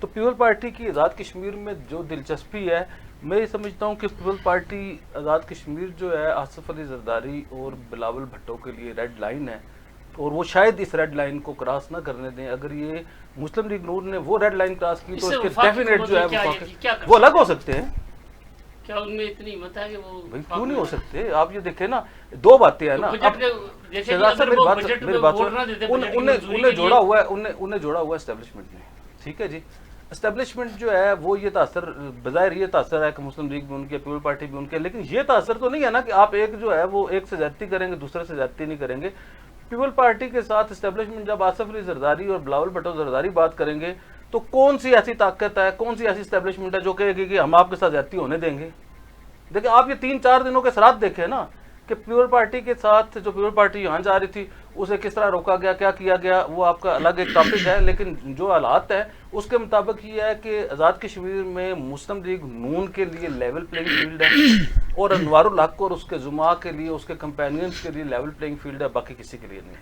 تو people party کی آزاد کشمیر میں جو دلچسپی ہے، میں یہ سمجھتا ہوں کہ پیپل پارٹی آزاد کشمیر جو ہے آصف علی زرداری اور بلاول بھٹو کے لیے ریڈ لائن ہے، اور وہ شاید اس ریڈ لائن کو کراس نہ کرنے دیں. اگر یہ مسلم لیگ نون نے وہ ریڈ لائن کراس کی تو اس کے ڈیفینیٹ جو ہے وہ الگ ہو سکتے ہیں. کیا ان میں اتنی ہمت ہے کہ وہ کیوں نہیں ہو سکتے؟ آپ یہ دیکھیں نا، دو باتیں ہیں نا. شہزاد صاحب میری بات انہیں جوڑا ہوا ہے، انہیں جوڑا ہوا ہے اسٹیبلشمنٹ نے. ٹھیک ہے جی، اسٹیبلشمنٹ جو ہے وہ یہ تاثر بظاہر یہ تاثر ہے کہ مسلم لیگ بھی ان کے، پیپل پارٹی بھی ان کے، لیکن یہ تاثر تو نہیں ہے نا کہ آپ ایک جو ہے وہ ایک سے زیادتی کریں گے دوسرے سے زیادتی نہیں کریں گے. پیپل پارٹی کے ساتھ اسٹیبلشمنٹ جب آصف علی زرداری اور بلاول بھٹو زرداری بات کریں گے تو کون سی ایسی طاقت ہے، کون سی ایسی اسٹیبلشمنٹ ہے جو کہے گی کہ ہم آپ کے ساتھ زیادتی ہونے دیں گے؟ دیکھیں آپ یہ 3-4 دنوں کے اثرات دیکھیں نا کہ پیپل پارٹی کے ساتھ جو پیپل پارٹی یہاں جا رہی تھی اسے کس طرح روکا گیا، کیا کیا گیا، وہ آپ کا الگ ایک ٹاپک ہے. لیکن جو حالات ہیں اس کے مطابق یہ ہے کہ آزاد کشمیر میں مسلم لیگ نون کے لیے لیول پلینگ فیلڈ ہے، اور انوار الحق اور اس کے زماں کے لیے، اس کے کمپینینز کے لیے لیول پلینگ فیلڈ ہے، باقی کسی کے لیے نہیں.